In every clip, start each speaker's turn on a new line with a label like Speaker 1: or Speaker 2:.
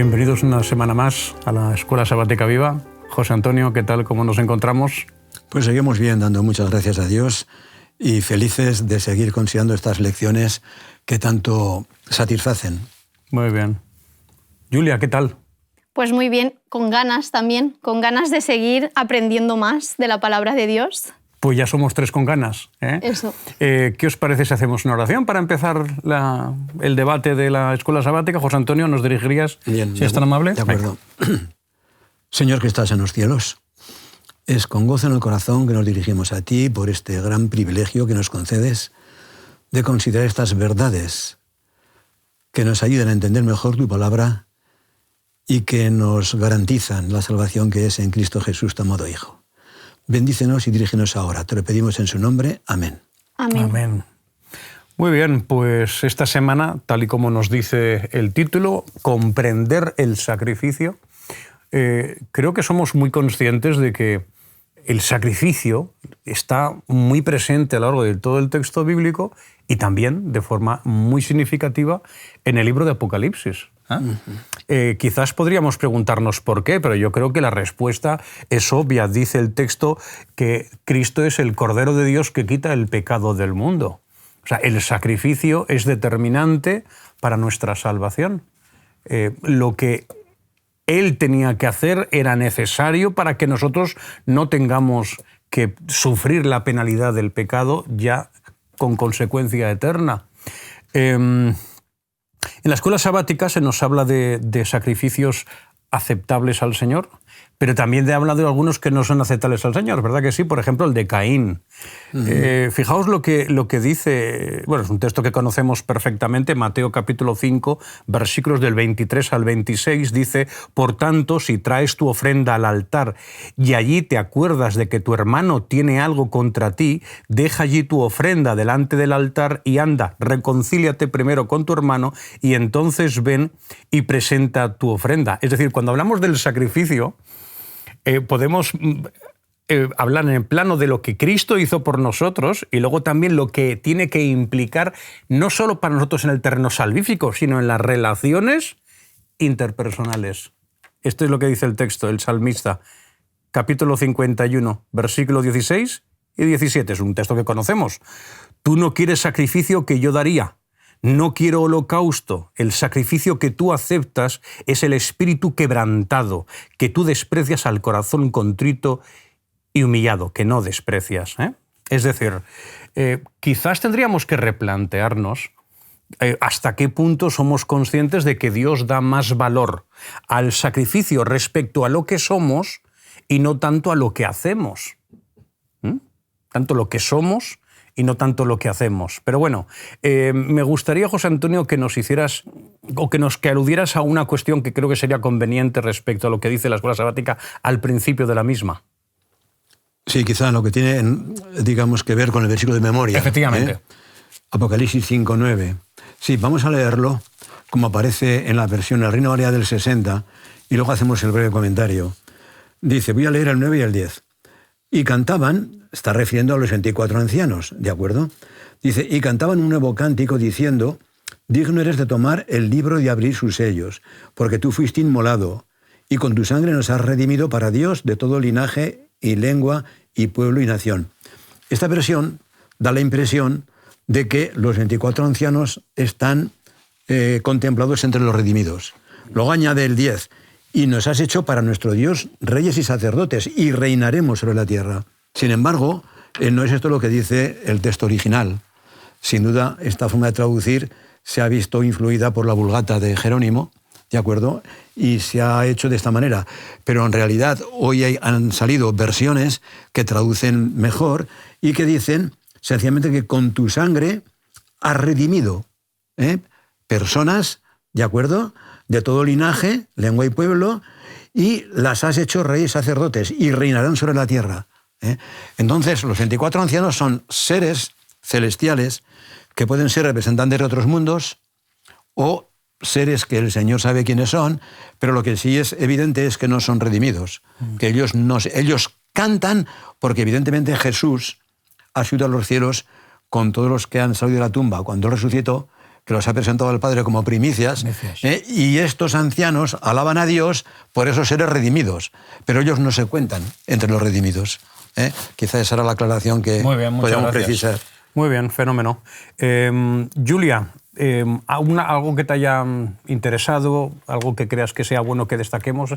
Speaker 1: Bienvenidos una semana más a la Escuela Sabática Viva. José Antonio, ¿qué tal? ¿Cómo nos encontramos?
Speaker 2: Pues seguimos bien, dando muchas gracias a Dios y felices de seguir considerando estas lecciones que tanto satisfacen.
Speaker 1: Muy bien. Julia, ¿qué tal?
Speaker 3: Pues muy bien, con ganas también, con ganas de seguir aprendiendo más de la palabra de Dios.
Speaker 1: Pues ya somos tres con ganas, ¿eh?
Speaker 3: Eso.
Speaker 1: ¿Qué os parece si hacemos una oración para empezar el debate de la Escuela Sabática? José Antonio, ¿nos dirigirías,
Speaker 2: Bien,
Speaker 1: si es tan amable?
Speaker 2: De acuerdo. Señor que estás en los cielos, es con gozo en el corazón que nos dirigimos a ti por este gran privilegio que nos concedes de considerar estas verdades que nos ayudan a entender mejor tu palabra y que nos garantizan la salvación que es en Cristo Jesús, tu amado Hijo. Bendícenos y dirígenos ahora. Te lo pedimos en su nombre. Amén.
Speaker 3: Amén.
Speaker 1: Amén. Muy bien, pues esta semana, tal y como nos dice el título, comprender el sacrificio, creo que somos muy conscientes de que el sacrificio está muy presente a lo largo de todo el texto bíblico y también de forma muy significativa en el libro de Apocalipsis. Quizás podríamos preguntarnos por qué, pero yo creo que la respuesta es obvia. Dice el texto que Cristo es el Cordero de Dios que quita el pecado del mundo. O sea, el sacrificio es determinante para nuestra salvación. Lo que Él tenía que hacer era necesario para que nosotros no tengamos que sufrir la penalidad del pecado ya con consecuencia eterna. En la escuela sabática se nos habla de sacrificios aceptables al Señor, pero también habla de algunos que no son aceptables al Señor, ¿verdad que sí? Por ejemplo, el de Caín. Fijaos lo que dice, bueno, es un texto que conocemos perfectamente, Mateo capítulo 5, versículos del 23 al 26, dice: «Por tanto, si traes tu ofrenda al altar y allí te acuerdas de que tu hermano tiene algo contra ti, deja allí tu ofrenda delante del altar y anda, reconcíliate primero con tu hermano y entonces ven y presenta tu ofrenda». Es decir, cuando hablamos del sacrificio, podemos hablar en el plano de lo que Cristo hizo por nosotros y luego también lo que tiene que implicar no solo para nosotros en el terreno salvífico, sino en las relaciones interpersonales. Esto es lo que dice el texto, el salmista, capítulo 51, versículo 16 y 17. Es un texto que conocemos. «Tú no quieres sacrificio que yo daría. No quiero holocausto. El sacrificio que tú aceptas es el espíritu quebrantado, que tú desprecias al corazón contrito y humillado, que no desprecias». Es decir, quizás tendríamos que replantearnos hasta qué punto somos conscientes de que Dios da más valor al sacrificio respecto a lo que somos y no tanto a lo que hacemos. Tanto lo que somos y no tanto lo que hacemos. Pero bueno, me gustaría, José Antonio, que nos hicieras o que aludieras a una cuestión que creo que sería conveniente respecto a lo que dice la Escuela Sabática al principio de la misma.
Speaker 2: Sí, quizá lo que tiene, digamos, que ver con el versículo de memoria.
Speaker 1: Efectivamente.
Speaker 2: Apocalipsis 5:9. Sí, vamos a leerlo como aparece en la versión El Reino Valera del 60 y luego hacemos el breve comentario. Dice, voy a leer el 9 y el 10. Y cantaban, está refiriendo a los 24 ancianos, ¿de acuerdo? Dice, y cantaban un nuevo cántico diciendo, digno eres de tomar el libro y abrir sus sellos, porque tú fuiste inmolado, y con tu sangre nos has redimido para Dios de todo linaje y lengua y pueblo y nación. Esta versión da la impresión de que los 24 ancianos están contemplados entre los redimidos. Luego añade el 10, y nos has hecho para nuestro Dios reyes y sacerdotes, y reinaremos sobre la tierra. Sin embargo, no es esto lo que dice el texto original. Sin duda, esta forma de traducir se ha visto influida por la Vulgata de Jerónimo, ¿de acuerdo? Y se ha hecho de esta manera. Pero en realidad, hoy han salido versiones que traducen mejor y que dicen, sencillamente, que con tu sangre has redimido personas, ¿de acuerdo?, de todo linaje, lengua y pueblo, y las has hecho reyes sacerdotes y reinarán sobre la tierra. Entonces, los 24 ancianos son seres celestiales que pueden ser representantes de otros mundos o seres que el Señor sabe quiénes son, pero lo que sí es evidente es que no son redimidos, que ellos cantan porque evidentemente Jesús ha subido a los cielos con todos los que han salido de la tumba cuando resucitó, que los ha presentado al Padre como primicias, y estos ancianos alaban a Dios por esos seres redimidos, pero ellos no se cuentan entre los redimidos. Quizá esa era la aclaración que podíamos precisar.
Speaker 1: Muy bien, fenómeno. Julia, ¿algo que te haya interesado, algo que creas que sea bueno que destaquemos?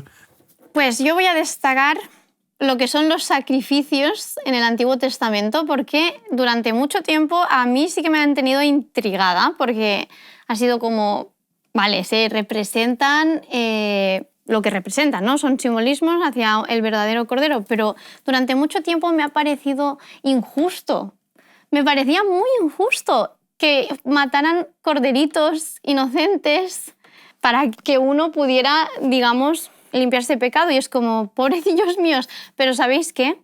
Speaker 3: Pues yo voy a destacar lo que son los sacrificios en el Antiguo Testamento, porque durante mucho tiempo a mí sí que me han tenido intrigada, porque ha sido como, vale, se representan lo que representan, ¿no? Son simbolismos hacia el verdadero Cordero, pero durante mucho tiempo me ha parecido injusto. Me parecía muy injusto que mataran corderitos inocentes para que uno pudiera, digamos, limpiarse de pecado. Y es como, pobrecillos míos. Pero ¿sabéis qué?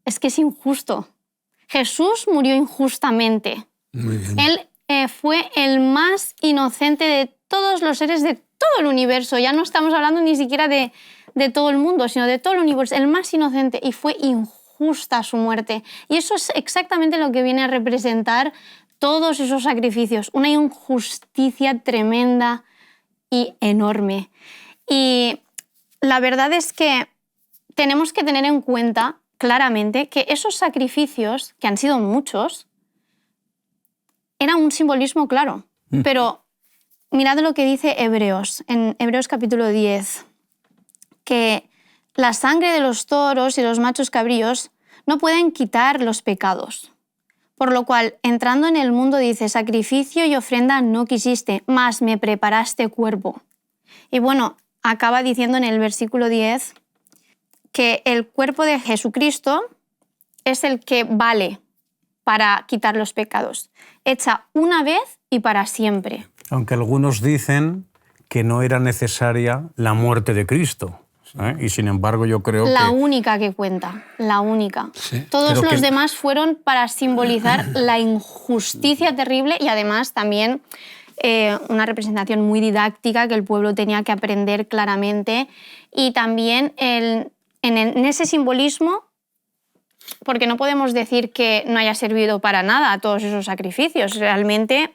Speaker 3: Es que es injusto. Jesús murió injustamente.
Speaker 2: Muy bien.
Speaker 3: Él fue el más inocente de todos los seres de todo el universo. Ya no estamos hablando ni siquiera de todo el mundo, sino de todo el universo. El más inocente. Y fue injusta su muerte. Y eso es exactamente lo que viene a representar todos esos sacrificios. Una injusticia tremenda y enorme. Y la verdad es que tenemos que tener en cuenta claramente que esos sacrificios, que han sido muchos, eran un simbolismo claro. Pero mirad lo que dice Hebreos, en Hebreos capítulo 10, que la sangre de los toros y los machos cabríos no pueden quitar los pecados. Por lo cual, entrando en el mundo, dice, sacrificio y ofrenda no quisiste, mas me preparaste cuerpo. Y bueno, acaba diciendo en el versículo 10 que el cuerpo de Jesucristo es el que vale para quitar los pecados, hecha una vez y para siempre.
Speaker 1: Aunque algunos dicen que no era necesaria la muerte de Cristo. Y sin embargo yo creo
Speaker 3: la única que cuenta, la única.
Speaker 2: Sí.
Speaker 3: Todos los demás fueron para simbolizar la injusticia terrible y además también una representación muy didáctica que el pueblo tenía que aprender claramente, y también en ese simbolismo, porque no podemos decir que no haya servido para nada todos esos sacrificios. Realmente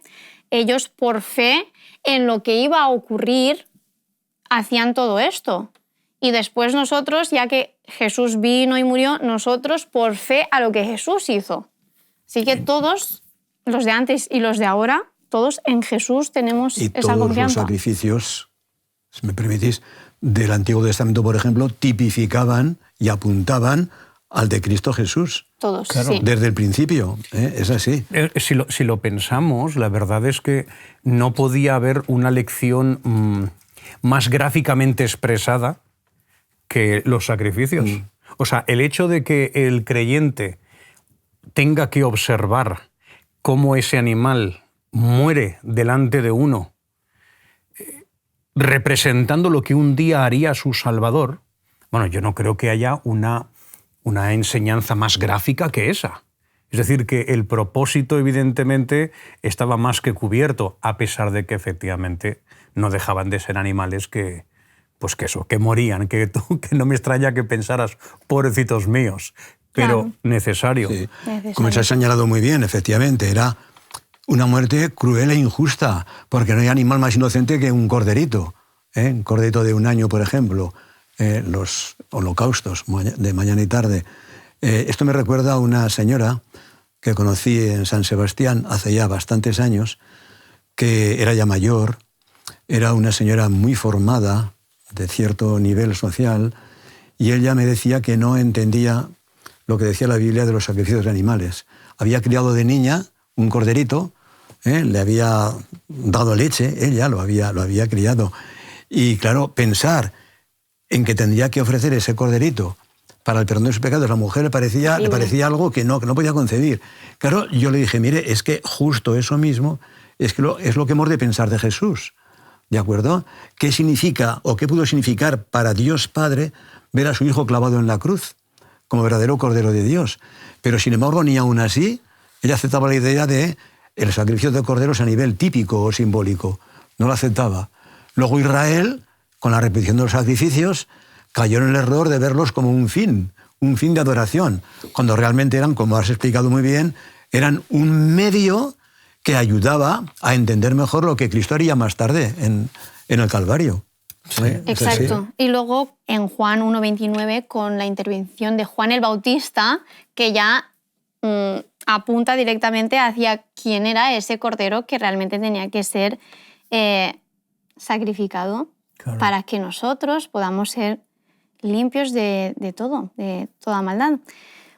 Speaker 3: ellos, por fe en lo que iba a ocurrir, hacían todo esto. Y después nosotros, ya que Jesús vino y murió, nosotros por fe a lo que Jesús hizo. Así que todos, los de antes y los de ahora, todos en Jesús tenemos esa confianza.
Speaker 2: Y todos los sacrificios, si me permitís, del Antiguo Testamento, por ejemplo, tipificaban y apuntaban al de Cristo Jesús.
Speaker 3: Todos,
Speaker 1: claro.
Speaker 3: sí.
Speaker 2: Desde el principio, es así.
Speaker 1: Si lo pensamos, la verdad es que no podía haber una lección más gráficamente expresada que los sacrificios. O sea, el hecho de que el creyente tenga que observar cómo ese animal muere delante de uno, representando lo que un día haría su Salvador, bueno, yo no creo que haya una enseñanza más gráfica que esa. Es decir, que el propósito evidentemente estaba más que cubierto, a pesar de que efectivamente no dejaban de ser animales que morían, que no me extraña que pensaras, pobrecitos míos, pero
Speaker 3: claro.
Speaker 1: Necesario.
Speaker 2: Sí. Como se ha señalado muy bien, efectivamente, era una muerte cruel e injusta, porque no hay animal más inocente que un corderito. Un corderito de 1 año, por ejemplo, los holocaustos de mañana y tarde. Esto me recuerda a una señora que conocí en San Sebastián hace ya bastantes años, que era ya mayor, era una señora muy formada, de cierto nivel social, y ella me decía que no entendía lo que decía la Biblia de los sacrificios de animales. Había criado de niña un corderito, le había dado leche, ella lo había criado. Y claro, pensar en que tendría que ofrecer ese corderito para el perdón de sus pecados, a la mujer le parecía algo que no podía concebir. Claro, yo le dije, mire, es que justo eso mismo es lo que hemos de pensar de Jesús. ¿De acuerdo? ¿Qué significa o qué pudo significar para Dios Padre ver a su Hijo clavado en la cruz como verdadero Cordero de Dios? Pero sin embargo, ni aún así, ella aceptaba la idea de el sacrificio de corderos a nivel típico o simbólico. No lo aceptaba. Luego Israel, con la repetición de los sacrificios, cayó en el error de verlos como un fin de adoración, cuando realmente eran, como has explicado muy bien, eran un medio que ayudaba a entender mejor lo que Cristo haría más tarde en el Calvario.
Speaker 1: Sí,
Speaker 3: exacto. Y luego en Juan 1:29, con la intervención de Juan el Bautista, que ya apunta directamente hacia quién era ese cordero que realmente tenía que ser sacrificado, claro, para que nosotros podamos ser limpios de todo, de toda maldad.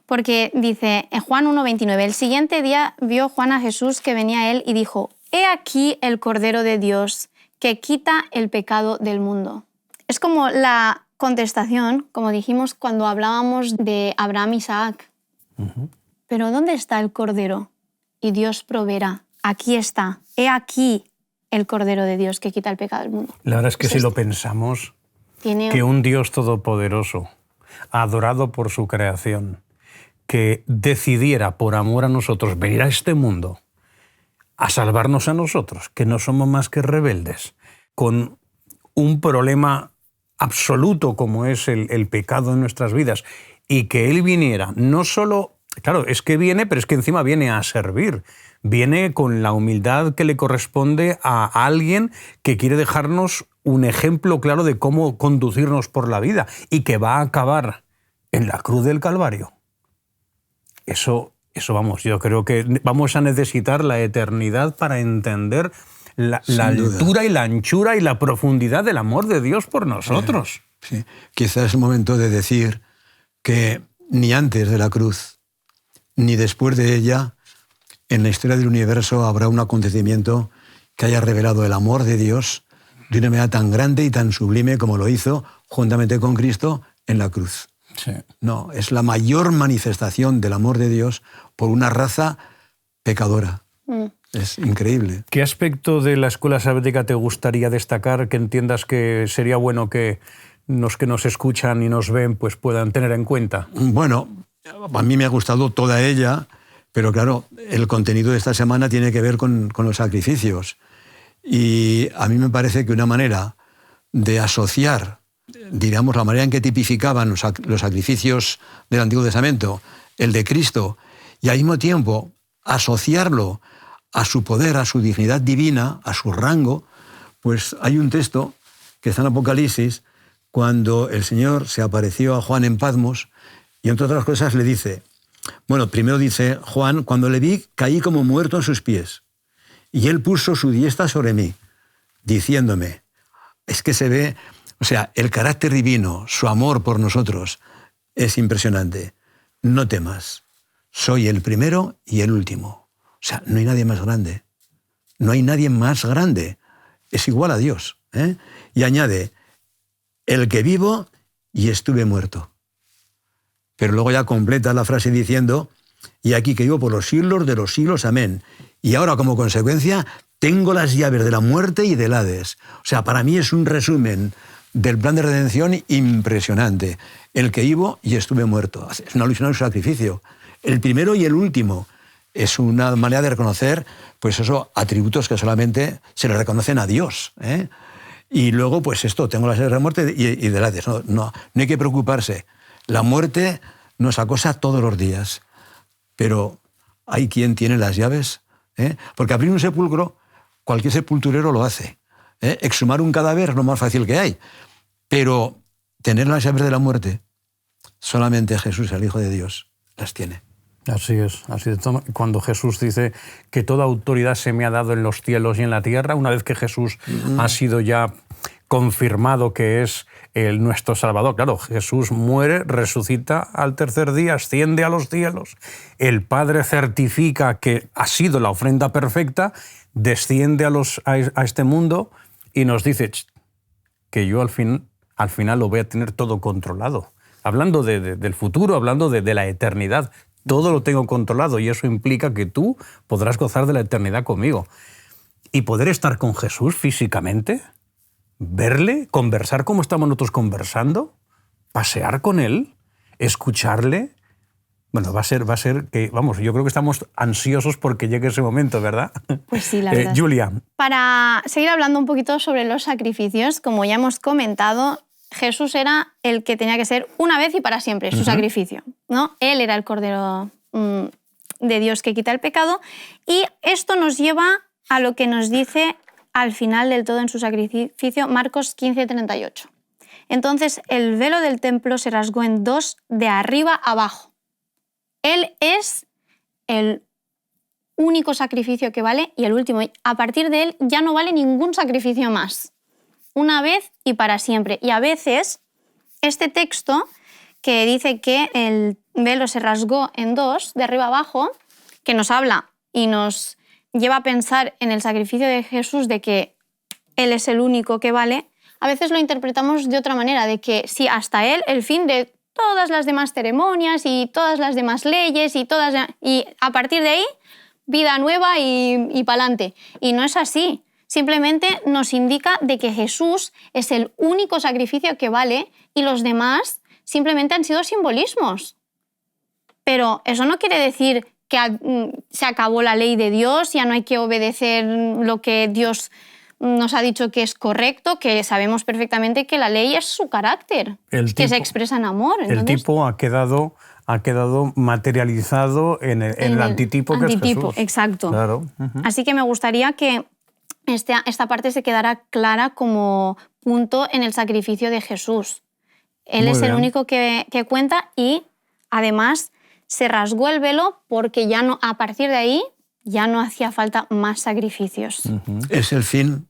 Speaker 3: Porque dice en Juan 1:29, el siguiente día vio Juan a Jesús que venía a él y dijo: «He aquí el Cordero de Dios que quita el pecado del mundo». Es como la contestación, como dijimos cuando hablábamos de Abraham y Isaac. Uh-huh. Pero ¿dónde está el Cordero? Y Dios proveerá. Aquí está. He aquí el Cordero de Dios que quita el pecado del mundo.
Speaker 1: La verdad es que si lo pensamos, que un Dios todopoderoso, adorado por su creación, que decidiera por amor a nosotros venir a este mundo a salvarnos a nosotros, que no somos más que rebeldes, con un problema absoluto como es el pecado en nuestras vidas, y que Él viniera, no solo, claro, es que viene, pero es que encima viene a servir, viene con la humildad que le corresponde a alguien que quiere dejarnos un ejemplo claro de cómo conducirnos por la vida, y que va a acabar en la cruz del Calvario. Eso vamos, yo creo que vamos a necesitar la eternidad para entender la altura y la anchura y la profundidad del amor de Dios por nosotros.
Speaker 2: Sí. Quizás es el momento de decir que ni antes de la cruz, ni después de ella, en la historia del universo habrá un acontecimiento que haya revelado el amor de Dios de una manera tan grande y tan sublime como lo hizo juntamente con Cristo en la cruz. Sí. No, es la mayor manifestación del amor de Dios por una raza pecadora. Es increíble.
Speaker 1: ¿Qué aspecto de la escuela sabática te gustaría destacar, que entiendas que sería bueno que los que nos escuchan y nos ven pues puedan tener en cuenta?
Speaker 2: Bueno, a mí me ha gustado toda ella, pero claro, el contenido de esta semana tiene que ver con los sacrificios. Y a mí me parece que una manera de asociar, digamos, la manera en que tipificaban los sacrificios del Antiguo Testamento, el de Cristo, y al mismo tiempo asociarlo a su poder, a su dignidad divina, a su rango, pues hay un texto que está en Apocalipsis, cuando el Señor se apareció a Juan en Patmos, y entre otras cosas le dice, bueno, primero dice Juan, cuando le vi, caí como muerto a sus pies, y él puso su diestra sobre mí, diciéndome, es que se ve, o sea, el carácter divino, su amor por nosotros, es impresionante. No temas, soy el primero y el último. O sea, no hay nadie más grande. No hay nadie más grande. Es igual a Dios. Y añade, el que vivo y estuve muerto. Pero luego ya completa la frase diciendo, y aquí que vivo por los siglos de los siglos, amén. Y ahora, como consecuencia, tengo las llaves de la muerte y del Hades. O sea, para mí es un resumen del plan de redención impresionante. El que vivo y estuve muerto. Es una alusión al sacrificio. El primero y el último. Es una manera de reconocer, pues eso, atributos que solamente se le reconocen a Dios. Y luego, pues esto, tengo las llaves de la muerte y del Hades. No hay que preocuparse. La muerte nos acosa todos los días. Pero hay quien tiene las llaves. Porque abrir un sepulcro, cualquier sepulturero lo hace. Exhumar un cadáver es lo más fácil que hay. Pero tener las llaves de la muerte, solamente Jesús, el Hijo de Dios, las tiene.
Speaker 1: Así es. Cuando Jesús dice que toda autoridad se me ha dado en los cielos y en la tierra, una vez que Jesús ha sido ya confirmado que es nuestro Salvador. Claro, Jesús muere, resucita al tercer día, asciende a los cielos. El Padre certifica que ha sido la ofrenda perfecta, desciende a este mundo y nos dice que yo al final lo voy a tener todo controlado. Hablando del futuro, hablando de la eternidad. Todo lo tengo controlado y eso implica que tú podrás gozar de la eternidad conmigo. Y poder estar con Jesús físicamente, verle, conversar como estamos nosotros conversando, pasear con Él, escucharle. Bueno, va a ser que, vamos, yo creo que estamos ansiosos porque llegue ese momento, ¿verdad?
Speaker 3: Pues sí, la verdad.
Speaker 1: Julia.
Speaker 3: Para seguir hablando un poquito sobre los sacrificios, como ya hemos comentado, Jesús era el que tenía que ser una vez y para siempre su sacrificio, ¿no? Él era el Cordero de Dios que quita el pecado. Y esto nos lleva a lo que nos dice al final del todo en su sacrificio, Marcos 15:38. Entonces el velo del templo se rasgó en dos de arriba abajo. Él es el único sacrificio que vale y el último. A partir de él ya no vale ningún sacrificio más. Una vez y para siempre. Y a veces este texto que dice que el velo se rasgó en dos, de arriba abajo, que nos habla y nos lleva a pensar en el sacrificio de Jesús, de que Él es el único que vale, a veces lo interpretamos de otra manera, de que sí, hasta Él, el fin de todas las demás ceremonias y todas las demás leyes y a partir de ahí, vida nueva y pa'lante. Y no es así. Simplemente nos indica de que Jesús es el único sacrificio que vale y los demás simplemente han sido simbolismos. Pero eso no quiere decir que se acabó la ley de Dios, ya no hay que obedecer lo que Dios nos ha dicho que es correcto, que sabemos perfectamente que la ley es su carácter, que se expresa en amor. Entonces,
Speaker 1: el tipo ha quedado materializado en el antitipo que es Jesús.
Speaker 3: Exacto.
Speaker 1: Claro.
Speaker 3: Así que me gustaría que esta parte se quedara clara como punto en el sacrificio de Jesús. Él es el único que cuenta y además se rasgó el velo porque ya no, a partir de ahí ya no hacía falta más sacrificios.
Speaker 2: Es el fin,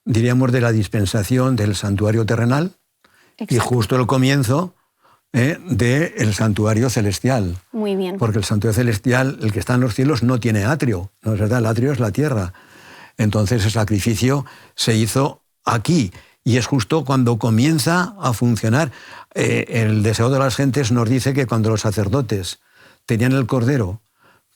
Speaker 2: diríamos, de la dispensación del santuario terrenal. Exacto. Y justo el comienzo del santuario celestial.
Speaker 3: Muy bien.
Speaker 2: Porque el santuario celestial, el que está en los cielos, no tiene atrio. No es verdad, el atrio es la tierra. Entonces el sacrificio se hizo aquí. Y es justo cuando comienza a funcionar. El deseo de las gentes nos dice que cuando los sacerdotes tenían el cordero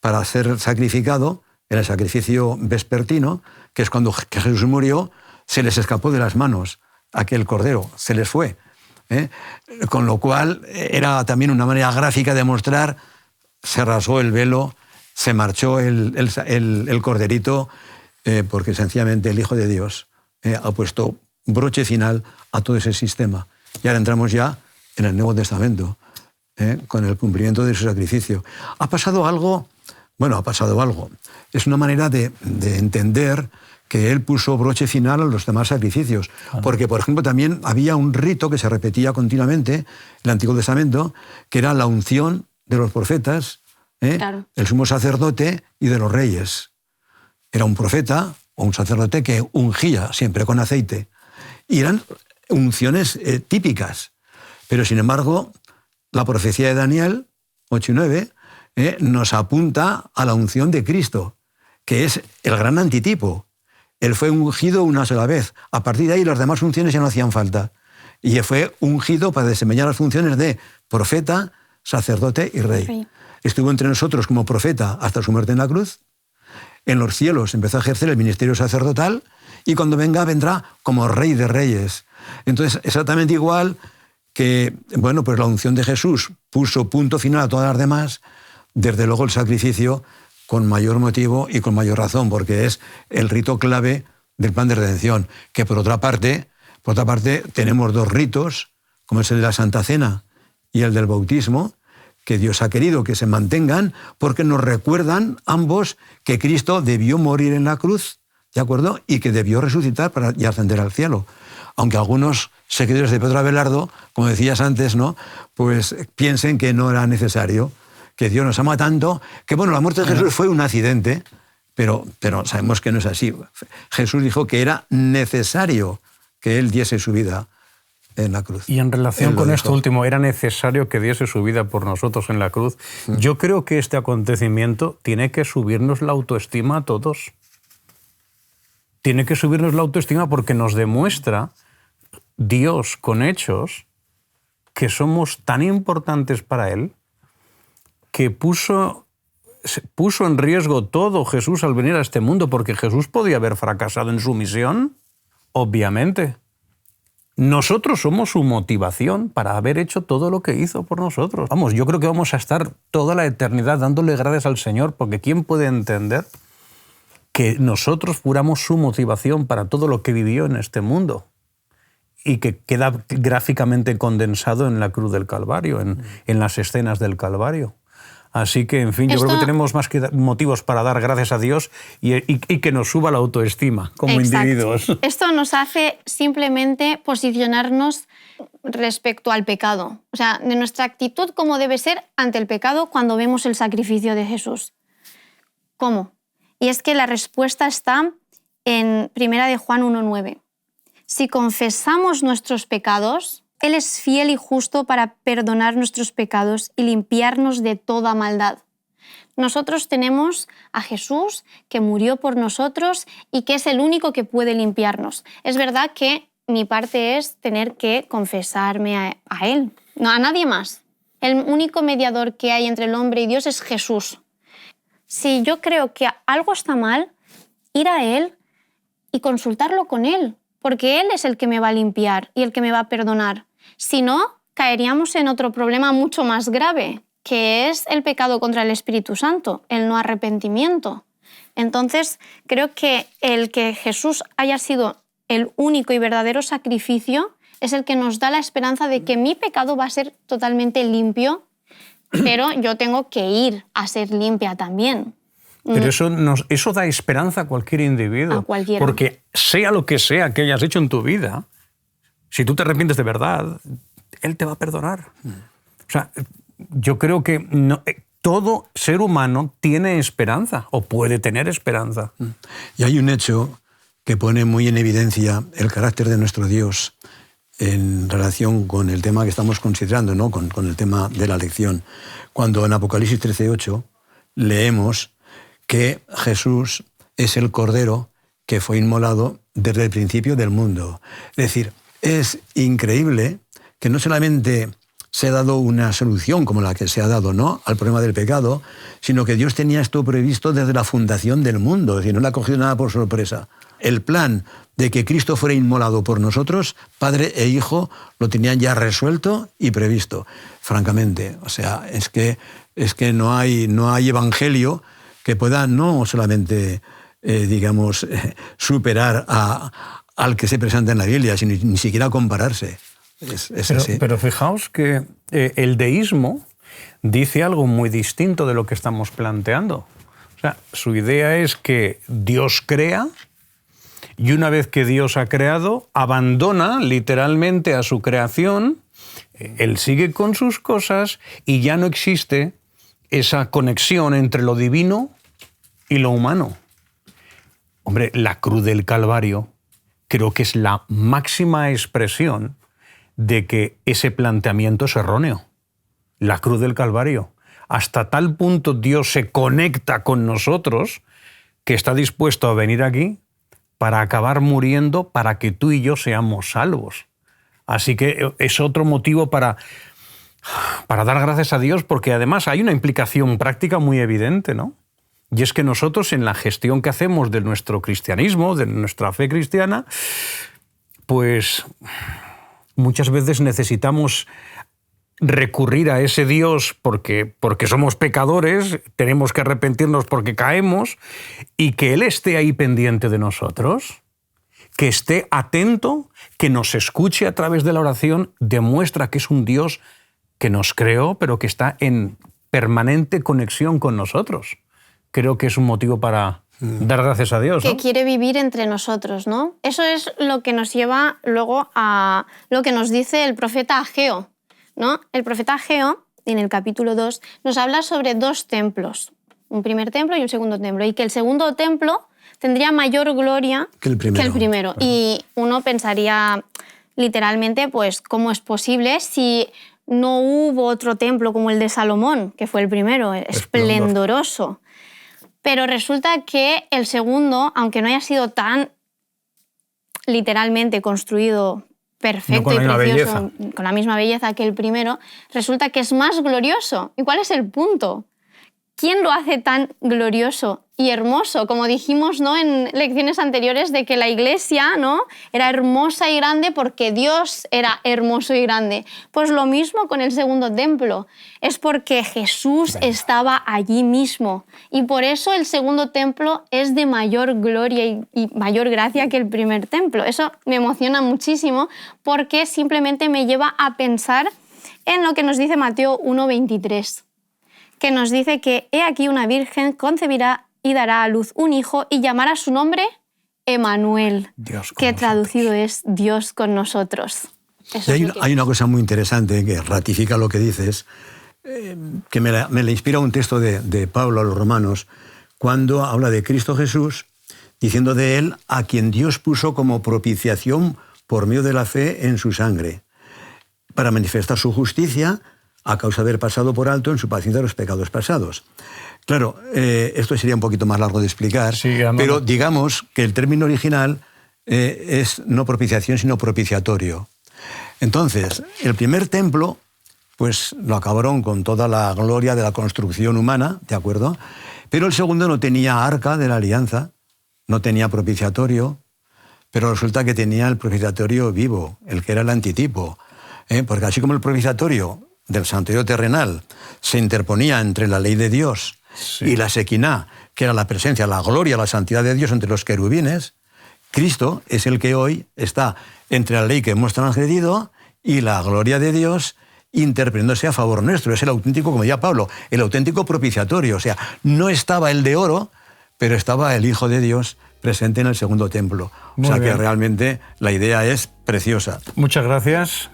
Speaker 2: para ser sacrificado, en el sacrificio vespertino, que es cuando Jesús murió, se les escapó de las manos aquel cordero, se les fue. Con lo cual era también una manera gráfica de mostrar, se rasgó el velo, se marchó el corderito, porque sencillamente el Hijo de Dios ha puesto broche final a todo ese sistema. Y ahora entramos ya en el Nuevo Testamento, con el cumplimiento de su sacrificio. Ha pasado algo. Es una manera de entender que él puso broche final a los demás sacrificios. Porque, por ejemplo, también había un rito que se repetía continuamente en el Antiguo Testamento, que era la unción de los profetas,
Speaker 3: claro,
Speaker 2: el sumo sacerdote y de los reyes. Era un profeta o un sacerdote que ungía siempre con aceite. Y eran unciones típicas. Pero, sin embargo, la profecía de Daniel 8 y 9 nos apunta a la unción de Cristo, que es el gran antitipo. Él fue ungido una sola vez. A partir de ahí las demás funciones ya no hacían falta. Y fue ungido para desempeñar las funciones de profeta, sacerdote y rey.
Speaker 3: Sí.
Speaker 2: Estuvo entre nosotros como profeta hasta su muerte en la cruz. En los cielos empezó a ejercer el ministerio sacerdotal y cuando vendrá como rey de reyes. Entonces, exactamente igual que, pues la unción de Jesús puso punto final a todas las demás, desde luego el sacrificio con mayor motivo y con mayor razón, porque es el rito clave del plan de redención, que por otra parte tenemos dos ritos, como es el de la Santa Cena y el del bautismo, que Dios ha querido que se mantengan porque nos recuerdan ambos que Cristo debió morir en la cruz, ¿de acuerdo? Y que debió resucitar y ascender al cielo. Aunque algunos seguidores de Pedro Abelardo, como decías antes, ¿no?, pues piensen que no era necesario, que Dios nos ama tanto, que la muerte de Jesús fue un accidente, pero sabemos que no es así. Jesús dijo que era necesario que Él diese su vida en la cruz.
Speaker 1: Y en relación con esto último, era necesario que diese su vida por nosotros en la cruz. Yo creo que este acontecimiento tiene que subirnos la autoestima a todos. Tiene que subirnos la autoestima porque nos demuestra Dios con hechos que somos tan importantes para Él que puso en riesgo todo Jesús al venir a este mundo, porque Jesús podía haber fracasado en su misión, obviamente. Nosotros somos su motivación para haber hecho todo lo que hizo por nosotros. Vamos, yo creo que vamos a estar toda la eternidad dándole gracias al Señor, porque ¿quién puede entender que nosotros fuéramos su motivación para todo lo que vivió en este mundo? Y que queda gráficamente condensado en la cruz del Calvario, en las escenas del Calvario. Así que, en fin, yo creo que tenemos más que motivos para dar gracias a Dios y que nos suba la autoestima como individuos.
Speaker 3: Esto nos hace simplemente posicionarnos respecto al pecado. O sea, de nuestra actitud, cómo debe ser ante el pecado cuando vemos el sacrificio de Jesús. ¿Cómo? Y es que la respuesta está en 1 de Juan 1:9. Si confesamos nuestros pecados, Él es fiel y justo para perdonar nuestros pecados y limpiarnos de toda maldad. Nosotros tenemos a Jesús que murió por nosotros y que es el único que puede limpiarnos. Es verdad que mi parte es tener que confesarme a Él, no a nadie más. El único mediador que hay entre el hombre y Dios es Jesús. Si yo creo que algo está mal, ir a Él y consultarlo con Él, porque Él es el que me va a limpiar y el que me va a perdonar. Si no, caeríamos en otro problema mucho más grave, que es el pecado contra el Espíritu Santo, el no arrepentimiento. Entonces, creo que el que Jesús haya sido el único y verdadero sacrificio es el que nos da la esperanza de que mi pecado va a ser totalmente limpio, pero yo tengo que ir a ser limpia también.
Speaker 1: Pero eso da esperanza a cualquier individuo.
Speaker 3: A cualquiera.
Speaker 1: Porque sea lo que sea que hayas hecho en tu vida, si tú te arrepientes de verdad, Él te va a perdonar. O sea, yo creo que todo ser humano tiene esperanza o puede tener esperanza.
Speaker 2: Y hay un hecho que pone muy en evidencia el carácter de nuestro Dios en relación con el tema que estamos considerando, ¿no? Con el tema de la lección. Cuando en Apocalipsis 13:8 leemos que Jesús es el Cordero que fue inmolado desde el principio del mundo. Es decir, es increíble que no solamente se ha dado una solución como la que se ha dado, ¿no?, al problema del pecado, sino que Dios tenía esto previsto desde la fundación del mundo. Es decir, no le ha cogido nada por sorpresa. El plan de que Cristo fuera inmolado por nosotros, Padre e Hijo, lo tenían ya resuelto y previsto, francamente. O sea, es que no hay evangelio que pueda no solamente, superar al que se presenta en la Biblia, sino ni siquiera compararse.
Speaker 1: Pero fijaos que el deísmo dice algo muy distinto de lo que estamos planteando. O sea, su idea es que Dios crea y una vez que Dios ha creado, abandona literalmente a su creación, Él sigue con sus cosas y ya no existe esa conexión entre lo divino y lo humano. Hombre, la cruz del Calvario creo que es la máxima expresión de que ese planteamiento es erróneo. La cruz del Calvario. Hasta tal punto Dios se conecta con nosotros que está dispuesto a venir aquí para acabar muriendo para que tú y yo seamos salvos. Así que es otro motivo para dar gracias a Dios, porque además hay una implicación práctica muy evidente, ¿no? Y es que nosotros en la gestión que hacemos de nuestro cristianismo, de nuestra fe cristiana, pues muchas veces necesitamos recurrir a ese Dios porque somos pecadores, tenemos que arrepentirnos porque caemos, y que Él esté ahí pendiente de nosotros, que esté atento, que nos escuche a través de la oración, demuestra que es un Dios que nos creó, pero que está en permanente conexión con nosotros. Creo que es un motivo para dar gracias a Dios, ¿no?
Speaker 3: Que quiere vivir entre nosotros, ¿no? Eso es lo que nos lleva luego a lo que nos dice el profeta Ageo, ¿no? El profeta Ageo, en el capítulo 2, nos habla sobre dos templos, un primer templo y un segundo templo, y que el segundo templo tendría mayor gloria que el primero. Y uno pensaría literalmente, pues, ¿cómo es posible si no hubo otro templo como el de Salomón, que fue el primero, esplendoroso? Pero resulta que el segundo, aunque no haya sido tan literalmente construido perfecto y precioso, con la misma belleza que el primero, resulta que es más glorioso. ¿Y cuál es el punto? ¿Quién lo hace tan glorioso y hermoso? Como dijimos, ¿no?, en lecciones anteriores, de que la Iglesia, ¿no?, era hermosa y grande porque Dios era hermoso y grande. Pues lo mismo con el segundo templo. Es porque Jesús estaba allí mismo. Y por eso el segundo templo es de mayor gloria y mayor gracia que el primer templo. Eso me emociona muchísimo porque simplemente me lleva a pensar en lo que nos dice Mateo 1:23. que nos dice que he aquí una virgen concebirá y dará a luz un hijo y llamará su nombre Emanuel, que traducido es Dios con nosotros.
Speaker 2: Hay una cosa muy interesante que ratifica lo que dices, que me la inspira un texto de Pablo a los Romanos, cuando habla de Cristo Jesús, diciendo de él a quien Dios puso como propiciación por medio de la fe en su sangre, para manifestar su justicia a causa de haber pasado por alto en su paciencia los pecados pasados. Claro, esto sería un poquito más largo de explicar, sí, pero digamos que el término original es no propiciación, sino propiciatorio. Entonces, el primer templo, pues lo acabaron con toda la gloria de la construcción humana, ¿de acuerdo? Pero el segundo no tenía arca de la alianza, no tenía propiciatorio, pero resulta que tenía el propiciatorio vivo, el que era el antitipo. Porque así como el propiciatorio del santuario terrenal se interponía entre la ley de Dios y la Shekinah, que era la presencia, la gloria, la santidad de Dios entre los querubines, Cristo es el que hoy está entre la ley que hemos transgredido y la gloria de Dios interponiéndose a favor nuestro. Es el auténtico, como decía Pablo, el auténtico propiciatorio. O sea, no estaba el de oro, pero estaba el Hijo de Dios presente en el segundo templo. O sea que realmente la idea es preciosa.
Speaker 1: Muchas gracias.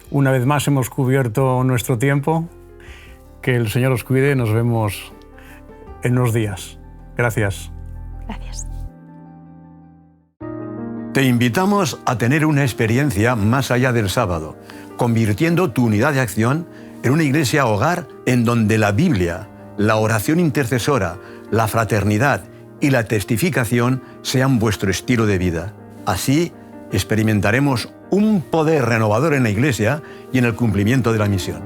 Speaker 1: Una vez más hemos cubierto nuestro tiempo. Que el Señor os cuide. Nos vemos en unos días. Gracias.
Speaker 3: Gracias.
Speaker 2: Te invitamos a tener una experiencia más allá del sábado, convirtiendo tu unidad de acción en una iglesia hogar en donde la Biblia, la oración intercesora, la fraternidad y la testificación sean vuestro estilo de vida. Así experimentaremos un poder renovador en la iglesia y en el cumplimiento de la misión.